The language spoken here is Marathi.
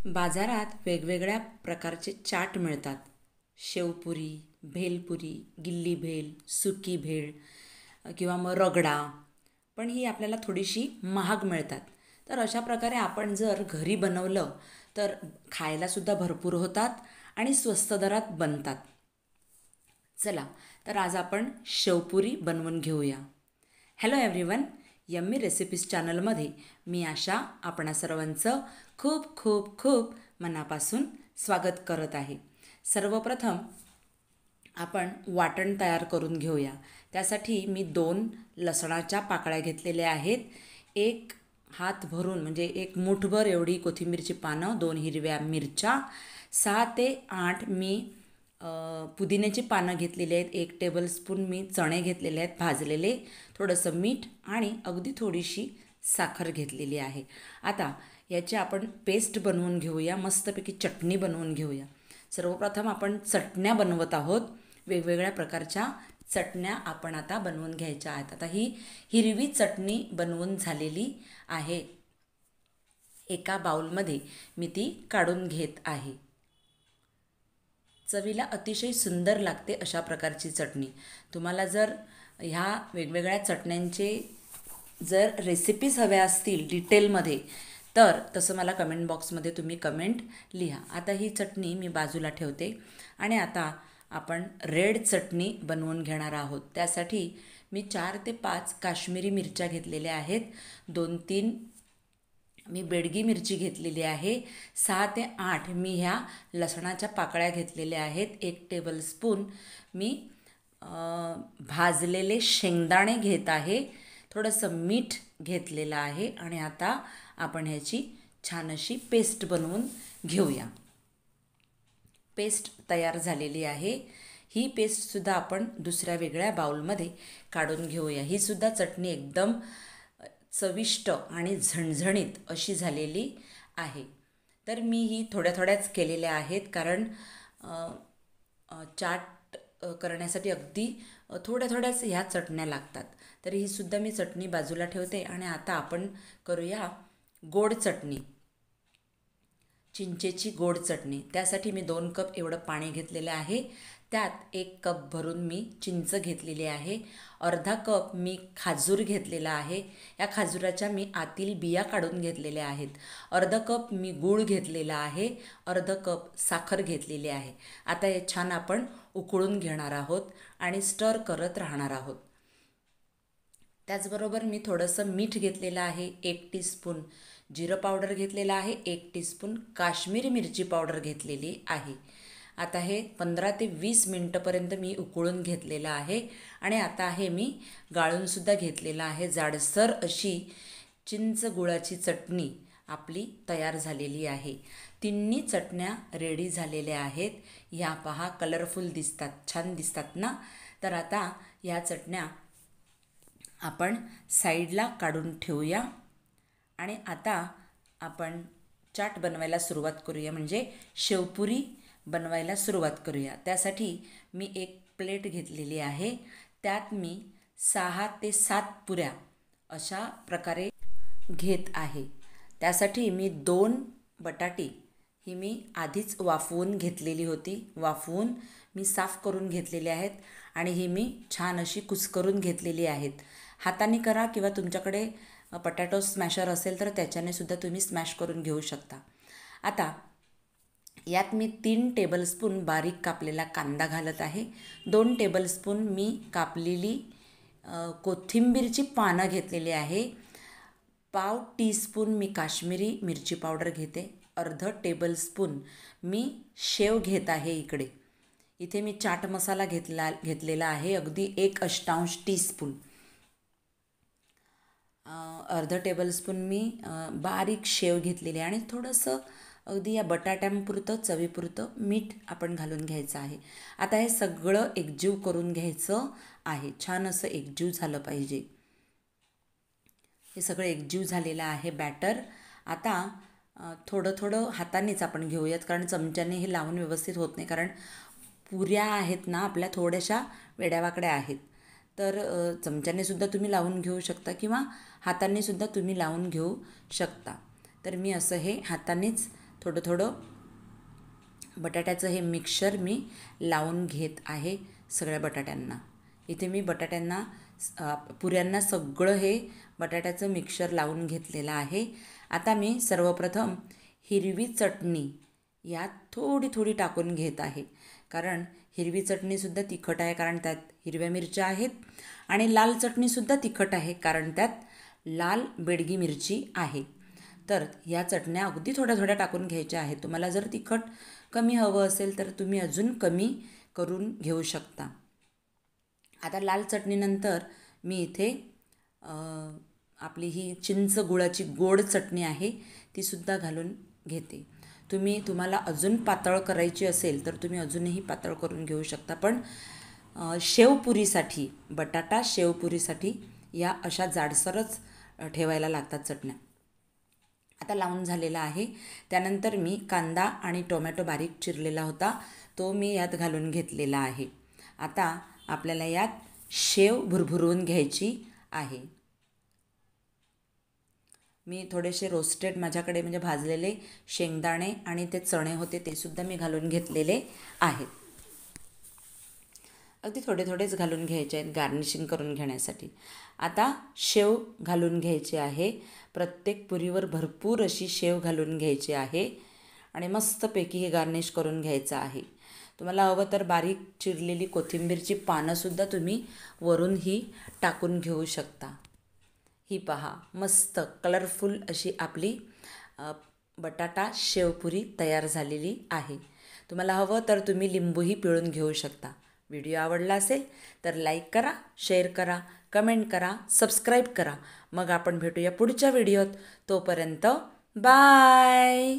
बाजारात वेगवेगळ्या प्रकारचे चाट मिळतात. शेवपुरी, भेलपुरी, गिल्ली भेल, सुकी भेळ किंवा मग रगडा. पण ही आपल्याला थोडीशी महाग मिळतात. तर अशा प्रकारे आपण जर घरी बनवलं तर खायलासुद्धा भरपूर होतात आणि स्वस्त दरात बनतात. चला तर आज आपण शेवपुरी बनवून घेऊया. हॅलो एव्हरीवन, यम्मी रेसिपीज चॅनलमध्ये मी आशा आपणा सर्वांचं खूप खूप खूप मनापासून स्वागत करत आहे. सर्वप्रथम आपण वाटण तयार करून घेऊया. त्यासाठी मी 2 लसणाच्या पाकळ्या घेतलेल्या आहेत. 1 हात भरून म्हणजे 1 मूठभर एवढी कोथिंबीरची पानं, 2 हिरव्या मिरच्या, 6 ते 8 मी पुदिन्याची पानं घेतलेली आहेत. 1 टेबलस्पून मी चणे घेतलेले आहेत भाजलेले, थोडंसं मीठ आणि अगदी थोडीशी साखर घेतलेली आहे. आता याची आपण पेस्ट बनवून घेऊया, मस्तपैकी चटणी बनवून घेऊया. सर्वप्रथम आपण चटण्या बनवत आहोत. वेगवेगळ्या प्रकारच्या चटण्या आपण आता बनवून घ्यायच्या आहेत. आता ही हिरवी चटणी बनवून झालेली आहे. एका बाउलमध्ये मी ती काढून घेत आहे. चवीला अतिशय सुंदर लागते अशा प्रकारची चटणी. तुम्हाला जर ह्या वेगवेगळ्या चटण्यांचे जर रेसिपीज हव्या असतील डिटेलमध्ये तर तसं मला कमेंट बॉक्समध्ये तुम्ही कमेंट लिहा. आता ही चटणी मी बाजूला ठेवते आणि आता आपण रेड चटणी बनवून घेणार आहोत. त्यासाठी मी 4 ते 5 काश्मीरी मिरच्या घेतलेल्या आहेत. 2-3 मी बेडगी मिरची घेतलेली आहे. 6 ते 8 मी ह्या लसणाच्या पाकळ्या घेतलेल्या आहेत. 1 टेबलस्पून मी भाजलेले शेंगदाणे घेत आहे. थोडंसं मीठ घेतलेलं आहे आणि आता आपण ह्याची छान अशी पेस्ट बनवून घेऊया. पेस्ट तयार झालेली आहे. ही पेस्टसुद्धा आपण दुसऱ्या वेगळ्या बाउलमध्ये काढून घेऊया. ही सुद्धा चटणी एकदम चविष्ट आणि झणझणीत अशी झालेली आहे. तर मी ही थोड्या थोड्याच केलेल्या आहेत कारण चाट करण्यासाठी अगदी थोड्या थोड्याच ह्या चटण्या लागतात. तर ही सुद्धा मी चटणी बाजूला ठेवते आणि आता आपण करूया गोड चटणी, चिंचेची गोड चटणी. त्यासाठी मी 2 कप एवढं पाणी घेतलेलं आहे. त्यात 1 कप भरून मी चिंच घेतलेली आहे. अर्धा कप मी खाजूर घेतलेला आहे. या खाजुराच्या मी आतील बिया काढून घेतलेल्या आहेत. अर्धा कप मी गूळ घेतलेला आहे. अर्धा कप साखर घेतलेली आहे. आता हे छान आपण उकळून घेणार आहोत आणि स्टर करत राहणार आहोत. त्याचबरोबर मी थोडंसं मीठ घेतलेलं आहे. 1 टीस्पून जिरं पावडर घेतलेलं आहे. 1 टीस्पून काश्मीरी मिरची पावडर घेतलेली आहे. आता हे 15 ते 20 मिनटंपर्यंत मी उकळून घेतलेलं आहे आणि आता हे मी गाळूनसुद्धा घेतलेलं आहे. जाडसर अशी चिंच गुळाची चटणी आपली तयार झालेली आहे. तिन्ही चटण्या रेडी झालेल्या आहेत. ह्या पहा, कलरफुल दिसतात, छान दिसतात ना. तर आता ह्या चटण्या आपण साईडला काढून ठेवूया आणि आता आपण चाट बनवायला सुरुवात करूया, म्हणजे शेवपुरी बनवायला सुरुवात करूया. त्यासाठी मी 1 प्लेट घेतलेली आहे. त्यात मी 6 ते 7 पुऱ्या अशा प्रकारे घेत आहे. त्यासाठी मी 2 बटाटी ही मी आधीच वाफवून घेतलेली होती. वाफवून मी साफ करून घेतलेली आहेत आणि ही मी छान अशी कुस्करून घेतलेली आहेत. हाताने करा किंवा तुमच्याकडे पटॅटो स्मॅशर असेल तर त्याच्याने सुद्धा तुम्ही स्मॅश करून घेऊ शकता. आता यात मी 3 टेबलस्पून बारीक कापलेला कांदा घालत आहे. 2 टेबलस्पून मी कापलेली कोथिंबीरची पानं घेतलेली आहे. पाव टीस्पून मी काश्मीरी मिरची पावडर घेते. अर्धा टेबलस्पून मी शेव घेत आहे. इथे मी चाट मसाला घेतलेला आहे अगदी 1/8 टीस्पून. अर्धा टेबलस्पून मी बारीक शेव घेतलेली आहे आणि थोडंसं अगदी या बटाट्यांपुरतं चवीपुरतं मीठ आपण घालून घ्यायचं आहे. आता हे सगळं एकजीव करून घ्यायचं आहे. छान असं एकजीव झालं पाहिजे. हे सगळं एकजीव झालेलं आहे बॅटर. आता थोडं थोडं हातानेच आपण घेऊयात कारण चमच्याने हे लावून व्यवस्थित होत नाही, कारण पुऱ्या आहेत ना आपल्या थोड्याशा वेड्यावाकड्या आहेत. तर चमच्याने सुद्धा तुम्ही लावून घेऊ शकता किंवा हाताने सुद्धा तुम्ही लावून घेऊ शकता. तर मी असं हे हातानेच थोडं थोडं बटाट्याचं हे मिक्सचर मी लावून घेत आहे सगळ्या बटाट्यांना. इथे मी बटाट्यांना पुऱ्यांना सगळं हे बटाट्याचं मिक्सचर लावून घेतलेलं आहे. आता मी सर्वप्रथम हिरवी चटणी यात थोडी थोडी टाकून घेत आहे, कारण हिरवी चटणीसुद्धा तिखट आहे, कारण त्यात हिरव्या मिरच्या आहेत, आणि लाल चटणीसुद्धा तिखट आहे, कारण त्यात लाल बेडगी मिरची आहे. तर या चटण्या अगदी थोड्या थोड्या टाकून घ्यायच्या आहेत. तुम्हाला जर तिखट कमी हवं असेल तर तुम्ही अजून कमी करून घेऊ शकता. आता लाल चटणीनंतर मी इथे आपली ही चिंच गुळाची गोड चटणी आहे तीसुद्धा घालून घेते. तुम्हाला अजून पातळ करायची असेल तर तुम्ही अजूनही पातळ करून घेऊ शकता, पण शेवपुरीसाठी, बटाटा शेवपुरीसाठी या अशा जाडसरच ठेवायला लागतात चटण्या. आता लावून झालेला आहे. त्यानंतर मी कांदा आणि टोमॅटो बारीक चिरलेला होता तो मी यात घालून घेतलेला आहे. आता आपल्याला यात शेव भुरभुरवून घ्यायची आहे. मी थोडेसे रोस्टेड माझ्याकडे म्हणजे भाजलेले शेंगदाणे आणि ते चणे होते ते सुद्धा मी घालून घेतलेले आहेत. अगदी थोडे थोडेच घालून घ्यायचे आहेत गार्निशिंग करून घेण्यासाठी. आता शेव घालून घ्यायची आहे. प्रत्येक पुरीवर भरपूर अशी शेव घालून घ्यायची आहे आणि मस्तपैकी हे गार्निश करून घ्यायचं आहे. तुम्हाला हवं तर बारीक चिरलेली कोथिंबीरची पानंसुद्धा तुम्ही वरून ही टाकून घेऊ शकता. ही पहा, मस्त कलरफुल अशी आपली बटाटा शेवपुरी तयार झालेली आहे. तुम्हाला हवं तर तुम्ही लिंबूही पिळून घेऊ शकता. व्हिडिओ आवडला असेल तर लाईक करा, शेअर करा, कमेंट करा, सबस्क्राईब करा. मग आपण भेटूया पुढच्या व्हिडिओत. तोपर्यंत बाय.